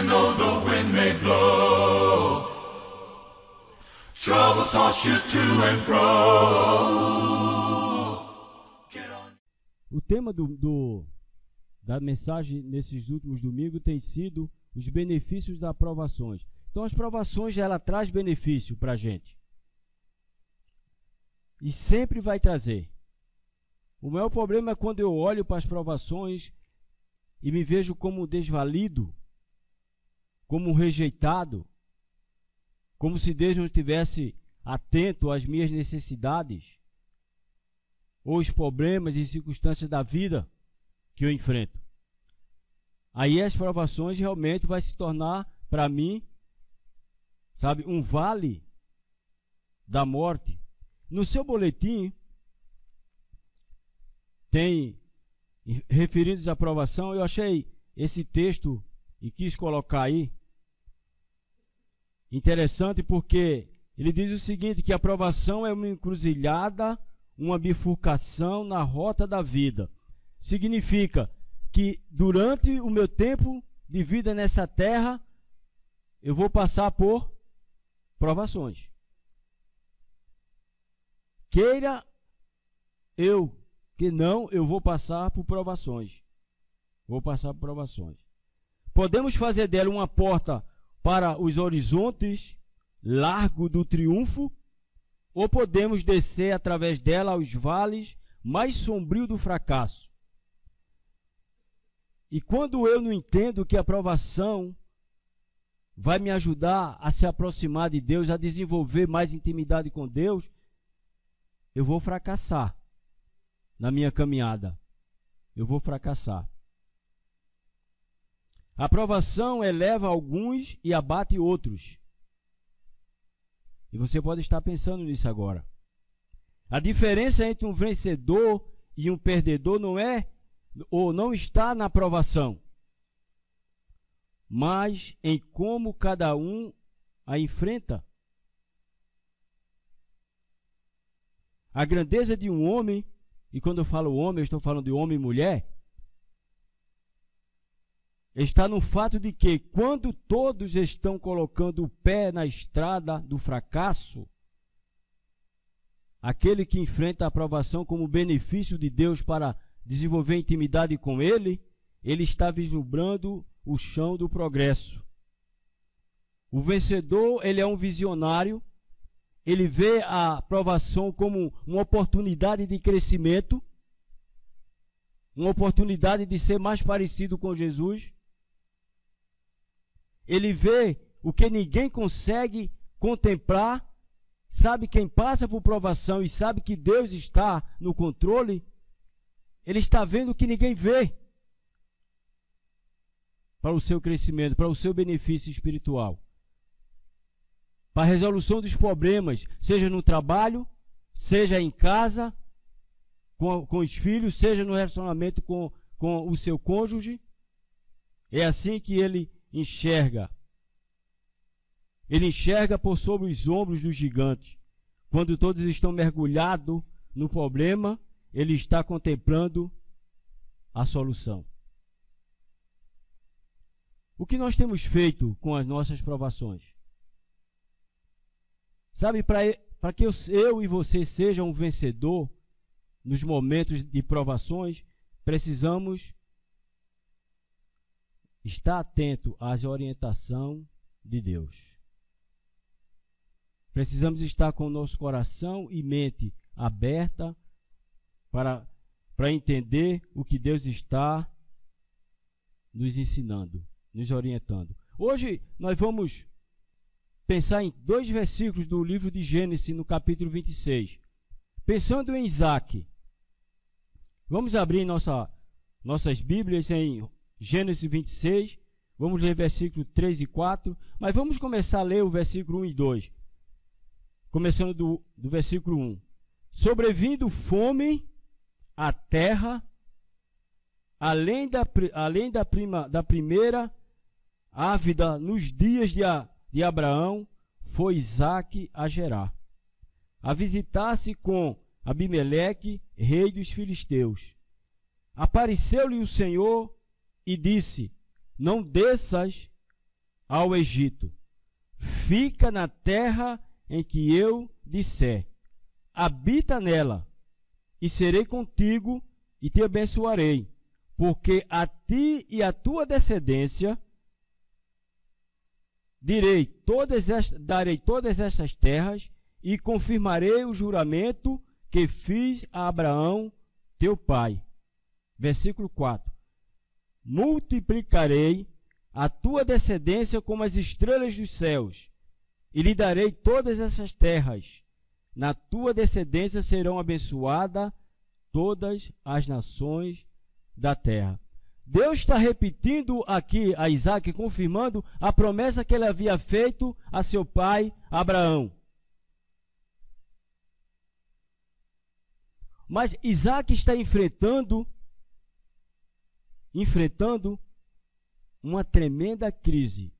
even though the wind may blow. Troubles toss you to and fro. O tema da mensagem nesses últimos domingos tem sido os benefícios das provações. Então as provações, ela traz benefício para a gente. E sempre vai trazer. O maior problema é quando eu olho para as provações e me vejo como desvalido, como rejeitado, como se Deus não estivesse atento às minhas necessidades, ou os problemas e circunstâncias da vida que eu enfrento. Aí as provações realmente vai se tornar, para mim, sabe, um vale da morte. No seu boletim, tem, referindo à provação, eu achei esse texto e quis colocar aí, interessante porque ele diz o seguinte, que a provação é uma encruzilhada, uma bifurcação na rota da vida. Significa que durante o meu tempo de vida nessa terra, eu vou passar por provações. Queira eu que não, eu vou passar por provações. Vou passar por provações. Podemos fazer dela uma porta para os horizontes largo do triunfo, ou podemos descer através dela aos vales mais sombrios do fracasso. E quando eu não entendo que a provação vai me ajudar a se aproximar de Deus, a desenvolver mais intimidade com Deus, eu vou fracassar na minha caminhada. Eu vou fracassar. A provação eleva alguns e abate outros. E você pode estar pensando nisso agora. A diferença entre um vencedor e um perdedor não é ou não está na provação, mas em como cada um a enfrenta. A grandeza de um homem, e quando eu falo homem, eu estou falando de homem e mulher, está no fato de que, quando todos estão colocando o pé na estrada do fracasso, aquele que enfrenta a provação como benefício de Deus para desenvolver intimidade com Ele, ele está vislumbrando o chão do progresso. O vencedor, ele é um visionário, ele vê a provação como uma oportunidade de crescimento, uma oportunidade de ser mais parecido com Jesus. Ele vê o que ninguém consegue contemplar. Sabe, quem passa por provação e sabe que Deus está no controle, ele está vendo o que ninguém vê para o seu crescimento, para o seu benefício espiritual, para a resolução dos problemas, seja no trabalho, seja em casa, com os filhos, seja no relacionamento com o seu cônjuge. É assim que ele enxerga. Ele enxerga por sobre os ombros dos gigantes. Quando todos estão mergulhados no problema, ele está contemplando a solução. O que nós temos feito com as nossas provações? Sabe, para que eu e você sejam um vencedor nos momentos de provações, precisamos estar atento às orientações de Deus. Precisamos estar com o nosso coração e mente aberta para entender o que Deus está nos ensinando, nos orientando. Hoje nós vamos pensar em 2 versículos do livro de Gênesis, no capítulo 26. Pensando em Isaac. Vamos abrir nossas Bíblias em Gênesis 26. Vamos ler versículo 3 e 4. Mas vamos começar a ler o versículo 1 e 2. Começando do versículo 1. Sobrevindo fome à terra, além da primeira ávida nos dias de Abraão, foi Isaque a Gerar, a visitar-se com Abimeleque, rei dos filisteus. Apareceu-lhe o Senhor e disse: não desças ao Egito. Fica na terra em que eu disser. Habita nela, e serei contigo, e te abençoarei, porque a ti e à tua descendência darei todas estas terras, e confirmarei o juramento que fiz a Abraão, teu pai. Versículo 4. Multiplicarei a tua descendência como as estrelas dos céus, e lhe darei todas essas terras. Na tua descendência serão abençoadas todas as nações da terra. Deus está repetindo aqui a Isaac, confirmando a promessa que ele havia feito a seu pai Abraão. Mas Isaac está enfrentando uma tremenda crise,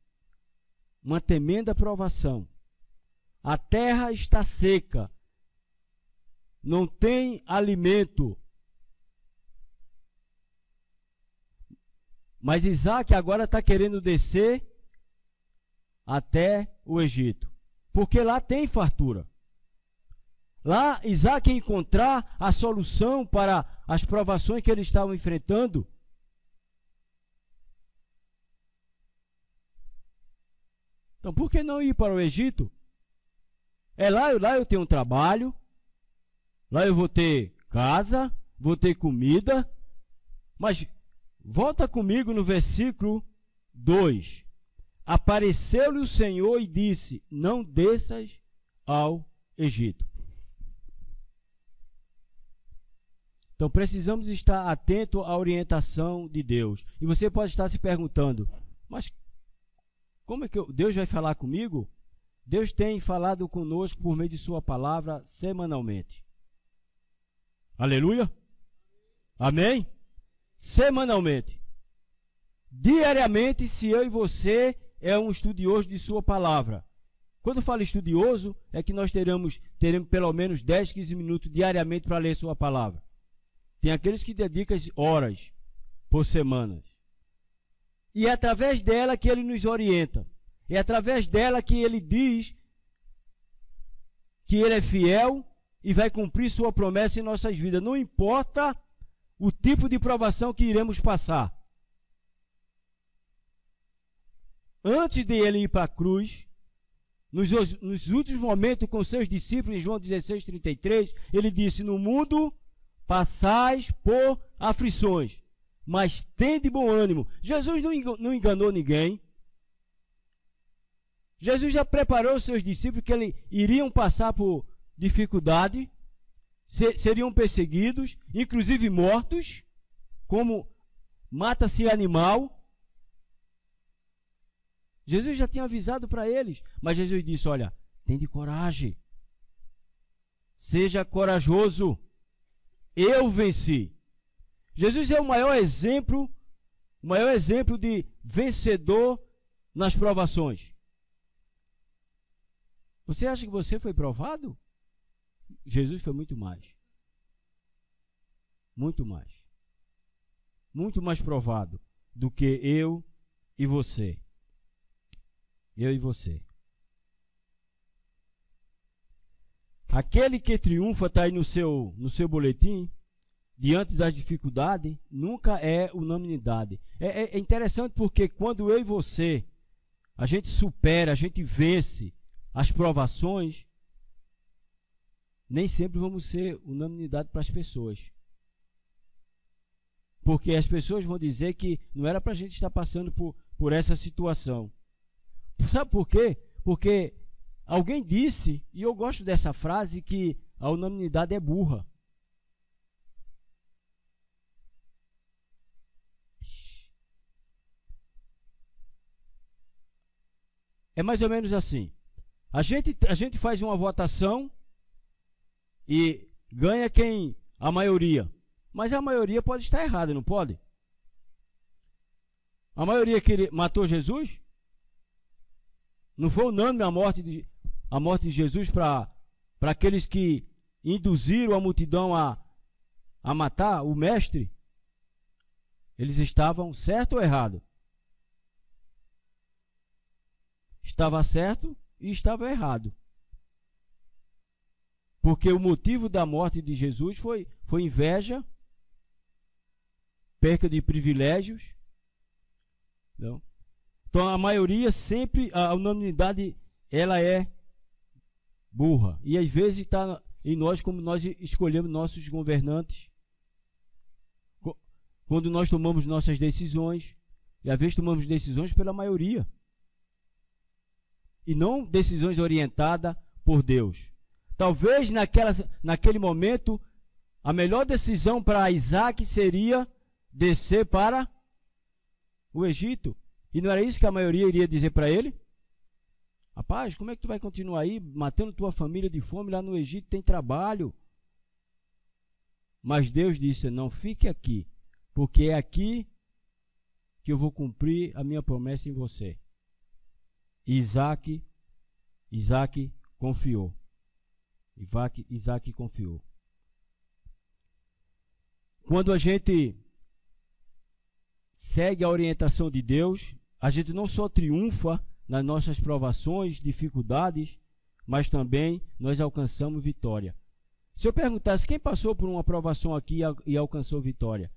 uma tremenda provação. A terra está seca, não tem alimento. Mas Isaac agora está querendo descer até o Egito, porque lá tem fartura. Lá Isaac ia encontrar a solução para as provações que eles estavam enfrentando. Então por que não ir para o Egito? Lá eu tenho um trabalho, lá eu vou ter casa, vou ter comida. Mas volta comigo no versículo 2. Apareceu-lhe o Senhor e disse: não desças ao Egito. Então precisamos estar atento à orientação de Deus. E você pode estar se perguntando: mas como é que Deus vai falar comigo? Deus tem falado conosco por meio de sua palavra semanalmente. Aleluia? Amém? Semanalmente. Diariamente, se eu e você é um estudioso de sua palavra. Quando eu falo estudioso, é que nós teremos pelo menos 10, 15 minutos diariamente para ler sua palavra. Tem aqueles que dedicam horas por semana. E é através dela que ele nos orienta. É através dela que ele diz que ele é fiel e vai cumprir sua promessa em nossas vidas. Não importa o tipo de provação que iremos passar. Antes de ele ir para a cruz, nos últimos momentos com seus discípulos, em João 16:33, ele disse: no mundo passais por aflições, mas tende bom ânimo. Jesus não enganou ninguém. Jesus já preparou os seus discípulos que eles iriam passar por dificuldade, seriam perseguidos, inclusive mortos, como mata-se animal. Jesus já tinha avisado para eles, mas Jesus disse: olha, tende coragem, seja corajoso, eu venci. Jesus é o maior exemplo de vencedor nas provações. Você acha que você foi provado? Jesus foi muito mais. Muito mais. Muito mais provado do que eu e você. Eu e você. Aquele que triunfa, está aí no seu boletim, diante das dificuldades, nunca é unanimidade. É interessante porque quando eu e você, a gente supera, a gente vence as provações, nem sempre vamos ser unanimidade para as pessoas. Porque as pessoas vão dizer que não era para a gente estar passando por essa situação. Sabe por quê? Porque alguém disse, e eu gosto dessa frase, que a unanimidade é burra. É mais ou menos assim. A gente faz uma votação e ganha a maioria. Mas a maioria pode estar errada, não pode? A maioria que matou Jesus? Não foi unânime a morte de Jesus para aqueles que induziram a multidão a matar o mestre? Eles estavam certo ou errado? estava certo e estava errado. Porque o motivo da morte de Jesus foi inveja, perca de privilégios. Não? Então a maioria sempre, a unanimidade, ela é burra. E às vezes está em nós, como nós escolhemos nossos governantes. Quando nós tomamos nossas decisões, e às vezes tomamos decisões pela maioria. E não decisões orientadas por Deus. Talvez naquele momento, a melhor decisão para Isaac seria descer para o Egito. E não era isso que a maioria iria dizer para ele? Rapaz, como é que tu vai continuar aí matando tua família de fome? Lá no Egito tem trabalho. Mas Deus disse, não, fique aqui, porque é aqui que eu vou cumprir a minha promessa em você. Isaac confiou. Isaac confiou. Quando a gente segue a orientação de Deus, a gente não só triunfa nas nossas provações, dificuldades, mas também nós alcançamos vitória. Se eu perguntasse quem passou por uma provação aqui e alcançou vitória?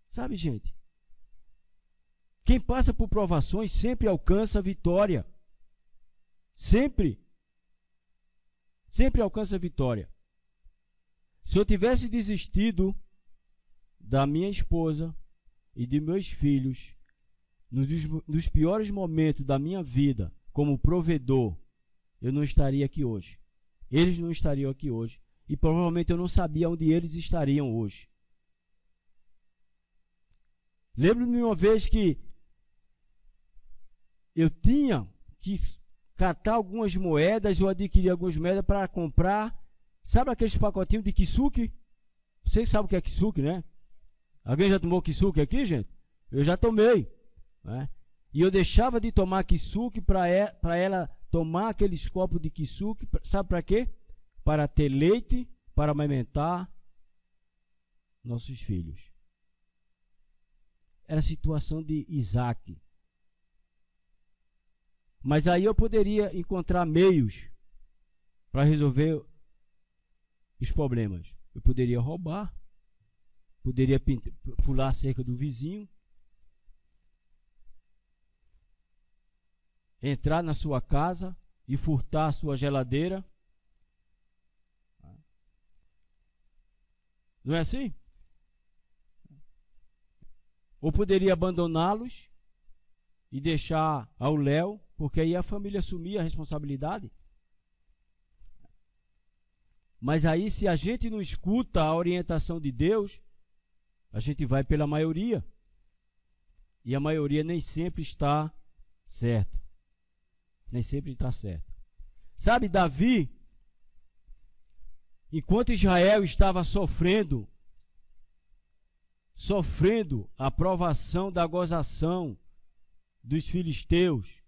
Sabe, gente? Quem passa por provações sempre alcança vitória. Sempre. Sempre alcança vitória. Se eu tivesse desistido da minha esposa e de meus filhos nos piores momentos da minha vida como provedor, eu não estaria aqui hoje. Eles não estariam aqui hoje. E provavelmente eu não sabia onde eles estariam hoje. Lembro-me uma vez que eu tinha que catar algumas moedas, eu adquiri algumas moedas para comprar. Sabe aqueles pacotinhos de kisuke? Vocês sabem o que é kisuke, né? Alguém já tomou kisuke aqui, gente? Eu já tomei. Né? E eu deixava de tomar kisuke para ela tomar aqueles copos de kisuke. Sabe para quê? Para ter leite, para amamentar nossos filhos. Era a situação de Isaac. Mas aí eu poderia encontrar meios para resolver os problemas. Eu poderia roubar, poderia pular a cerca do vizinho, entrar na sua casa e furtar a sua geladeira. Não é assim? Ou poderia abandoná-los e deixar ao léu, porque aí a família assumia a responsabilidade. Mas aí, se a gente não escuta a orientação de Deus, a gente vai pela maioria. E a maioria nem sempre está certa. Nem sempre está certa. Sabe, Davi, enquanto Israel estava sofrendo a provação da gozação dos filisteus,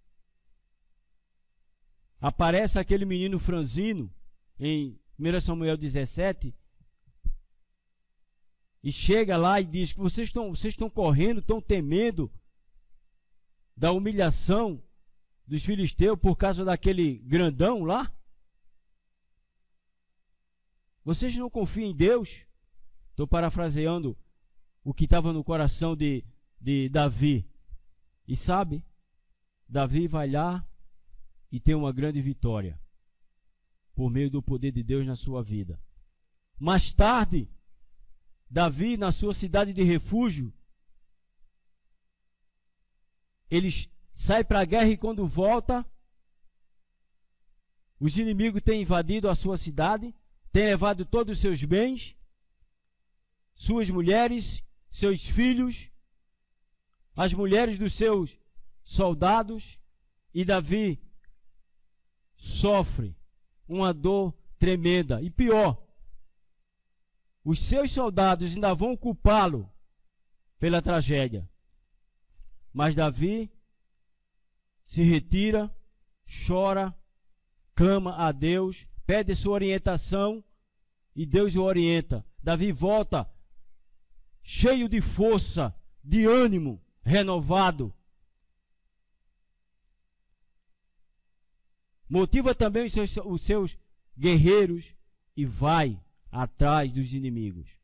aparece aquele menino franzino em 1 Samuel 17 e chega lá e diz que vocês estão correndo, estão temendo da humilhação dos filisteus por causa daquele grandão lá? Vocês não confiam em Deus? Estou parafraseando o que estava no coração de Davi. E sabe, Davi vai lá e tem uma grande vitória por meio do poder de Deus na sua vida. Mais tarde, Davi, na sua cidade de refúgio, ele sai para a guerra e quando volta, os inimigos têm invadido a sua cidade, têm levado todos os seus bens, suas mulheres, seus filhos, as mulheres dos seus soldados, e Davi sofre uma dor tremenda. E pior, os seus soldados ainda vão culpá-lo pela tragédia. Mas Davi se retira, chora, clama a Deus, pede sua orientação e Deus o orienta. Davi volta cheio de força, de ânimo, renovado. Motiva também os seus guerreiros e vai atrás dos inimigos.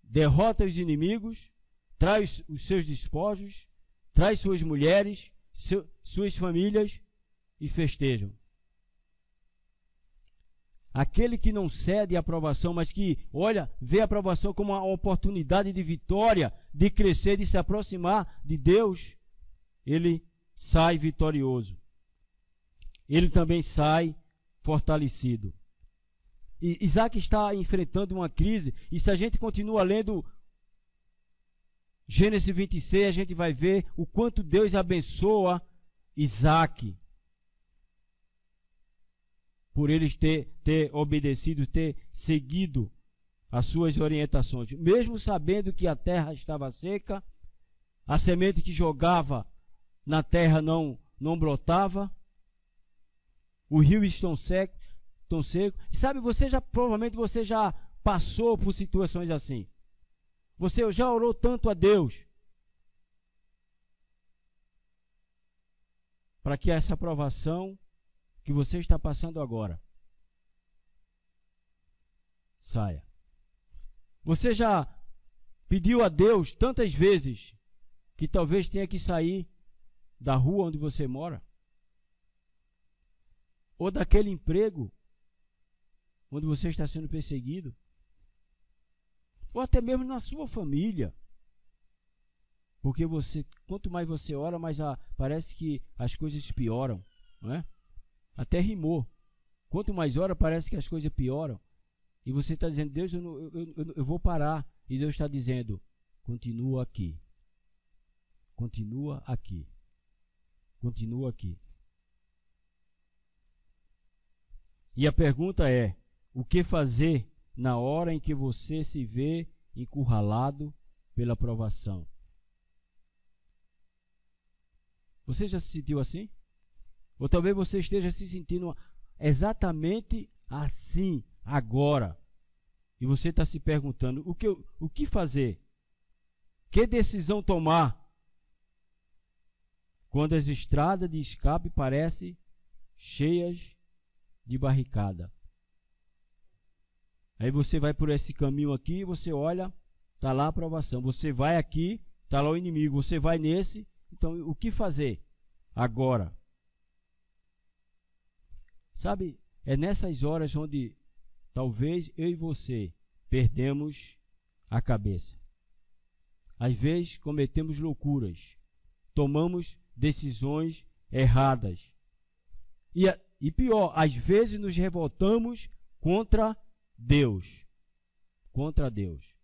Derrota os inimigos, traz os seus despojos, traz suas mulheres, suas famílias e festejam. Aquele que não cede à aprovação, mas que, olha, vê a aprovação como uma oportunidade de vitória, de crescer, de se aproximar de Deus, ele sai vitorioso. Ele também sai fortalecido. E Isaac está enfrentando uma crise, e se a gente continua lendo Gênesis 26, a gente vai ver o quanto Deus abençoa Isaac, por eles ter obedecido, ter seguido as suas orientações. Mesmo sabendo que a terra estava seca, a semente que jogava na terra não brotava, os rios estão secos. E sabe, provavelmente você já passou por situações assim. Você já orou tanto a Deus para que essa provação que você está passando agora saia. Você já pediu a Deus tantas vezes que talvez tenha que sair da rua onde você mora, ou daquele emprego onde você está sendo perseguido, ou até mesmo na sua família, porque quanto mais você ora, mais parece que as coisas pioram, não é? Até rimou. Quanto mais ora, parece que as coisas pioram. E você está dizendo, Deus, eu vou parar. E Deus está dizendo, continua aqui. Continua aqui. Continua aqui. E a pergunta é, o que fazer na hora em que você se vê encurralado pela provação? Você já se sentiu assim? Ou talvez você esteja se sentindo exatamente assim agora. E você está se perguntando, o que fazer? Que decisão tomar? Quando as estradas de escape parecem cheias de barricada. Aí você vai por esse caminho aqui, você olha, está lá a aprovação. Você vai aqui, está lá o inimigo. Você vai nesse, então o que fazer agora? Sabe, é nessas horas onde talvez eu e você perdemos a cabeça. Às vezes cometemos loucuras, tomamos decisões erradas. E pior, às vezes nos revoltamos contra Deus. Contra Deus.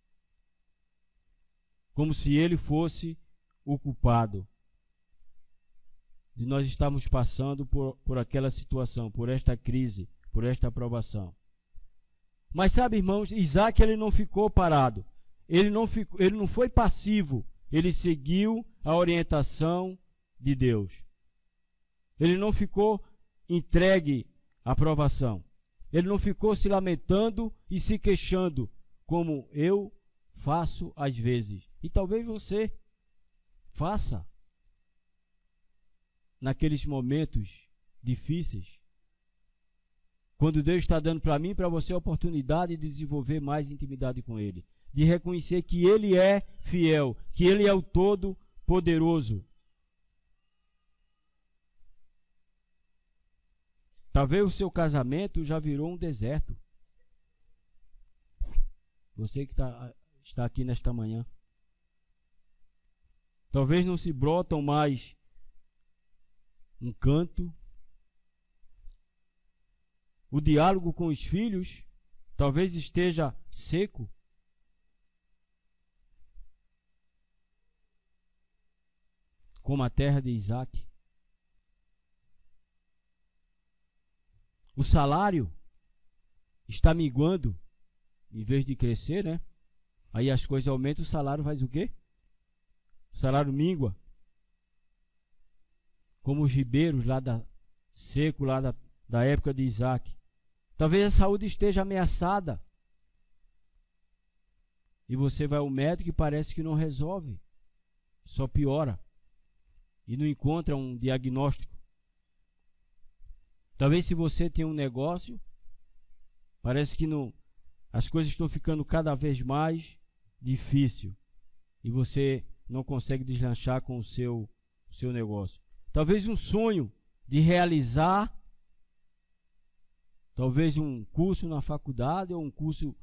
Como se Ele fosse o culpado de nós estarmos passando por aquela situação, por esta crise, por esta provação. Mas sabe, irmãos, Isaac ele não ficou parado. Ele não foi passivo. Ele seguiu a orientação de Deus. Ele não ficou entregue à provação. Ele não ficou se lamentando e se queixando, como eu faço às vezes. E talvez você faça naqueles momentos difíceis, quando Deus está dando para mim e para você a oportunidade de desenvolver mais intimidade com Ele, de reconhecer que Ele é fiel, que Ele é o Todo-Poderoso. Talvez o seu casamento já virou um deserto. Você que está aqui nesta manhã. Talvez não se brotam mais um canto. O diálogo com os filhos talvez esteja seco. Como a terra de Isaac. O salário está minguando, em vez de crescer, né? Aí as coisas aumentam, o salário faz o quê? O salário mingua. Como os ribeiros lá seco, lá da época de Isaac. Talvez a saúde esteja ameaçada. E você vai ao médico e parece que não resolve. só piora e não encontra um diagnóstico. Talvez se você tem um negócio, parece que as coisas estão ficando cada vez mais difícil e você não consegue deslanchar com o seu negócio. Talvez um sonho de realizar, talvez um curso na faculdade ou um curso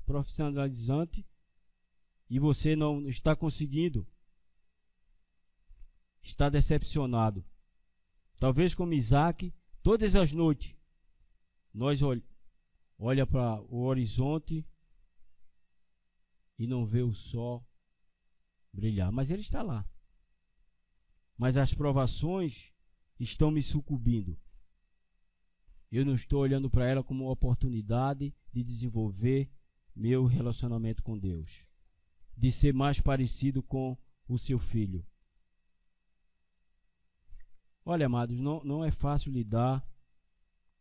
profissionalizante, e você não está conseguindo, está decepcionado. Talvez como Isaac, todas as noites, nós olha para o horizonte e não vê o sol brilhar, mas ele está lá. Mas as provações estão me sucumbindo. Eu não estou olhando para ela como uma oportunidade de desenvolver meu relacionamento com Deus, de ser mais parecido com o seu filho. Olha, amados, não é fácil lidar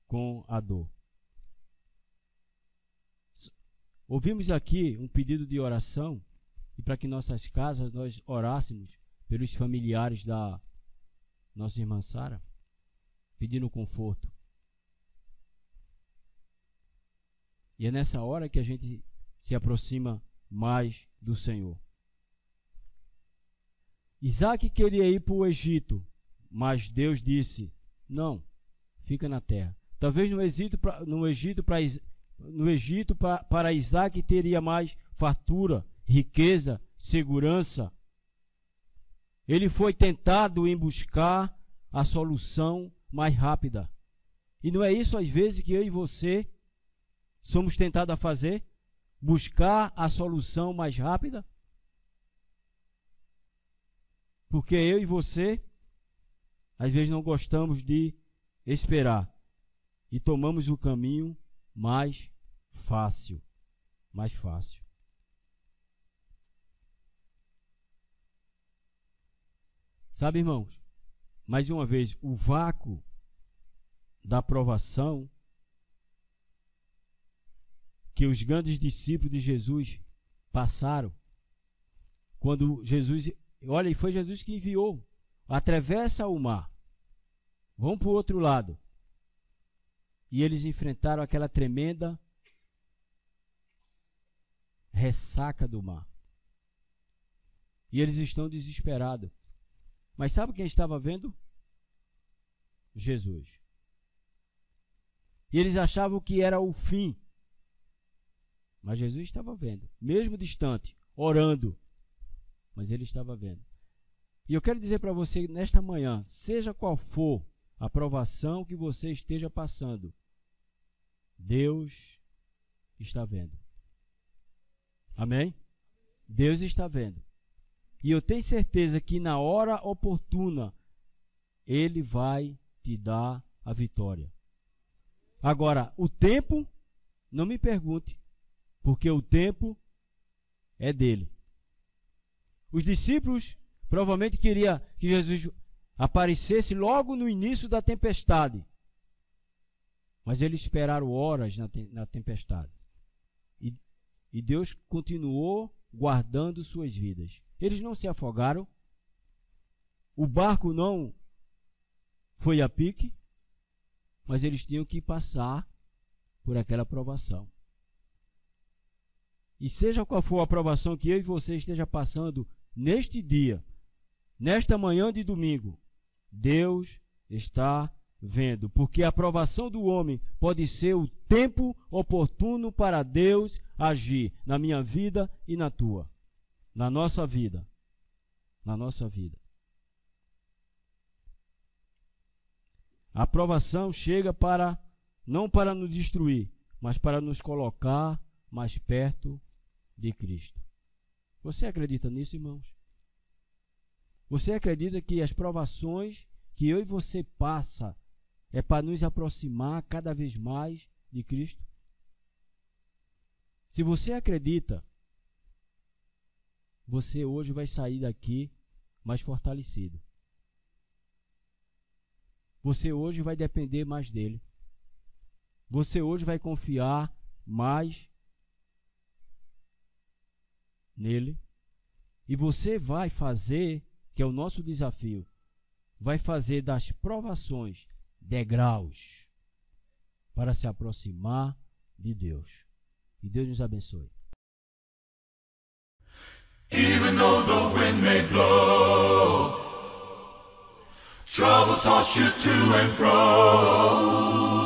com a dor. Ouvimos aqui um pedido de oração e para que nossas casas nós orássemos pelos familiares da nossa irmã Sara, pedindo conforto. E é nessa hora que a gente se aproxima mais do Senhor. Isaac queria ir para o Egito, mas Deus disse: não, fica na terra. Talvez no Egito para Isaac teria mais fartura, riqueza, segurança. Ele foi tentado em buscar a solução mais rápida. E não é isso às vezes que eu e você somos tentados a fazer? Buscar a solução mais rápida? Porque eu e você às vezes não gostamos de esperar e tomamos o caminho mais fácil. Mais fácil. Sabe, irmãos, mais uma vez, o vácuo da provação que os grandes discípulos de Jesus passaram, quando Jesus, olha, e foi Jesus que enviou, atravessa o mar, vão para o outro lado, e eles enfrentaram aquela tremenda ressaca do mar, e eles estão desesperados. Mas sabe quem estava vendo? Jesus. E eles achavam que era o fim. Mas Jesus estava vendo, mesmo distante, orando. Mas ele estava vendo. E eu quero dizer para você nesta manhã, seja qual for a provação que você esteja passando, Deus está vendo. Amém? Deus está vendo. E eu tenho certeza que na hora oportuna, Ele vai te dar a vitória. Agora, o tempo, não me pergunte, porque o tempo é dele. Os discípulos provavelmente queriam que Jesus aparecesse logo no início da tempestade. Mas eles esperaram horas na tempestade. E Deus continuou guardando suas vidas. Eles não se afogaram. O barco não foi a pique, mas eles tinham que passar por aquela provação. E seja qual for a provação que eu e você esteja passando neste dia, nesta manhã de domingo, Deus está vendo, porque a provação do homem pode ser o tempo oportuno para Deus agir na minha vida e na tua, na nossa vida, A provação chega não para nos destruir, mas para nos colocar mais perto de Cristo. Você acredita nisso, irmãos? Você acredita que as provações que eu e você passa é para nos aproximar cada vez mais de Cristo? Se você acredita, você hoje vai sair daqui mais fortalecido. Você hoje vai depender mais dele. Você hoje vai confiar mais nele. E você vai fazer, que é o nosso desafio, vai fazer das provações degraus para se aproximar de Deus. E Deus nos abençoe. Even though the wind may blow, troubles toss you to and fro.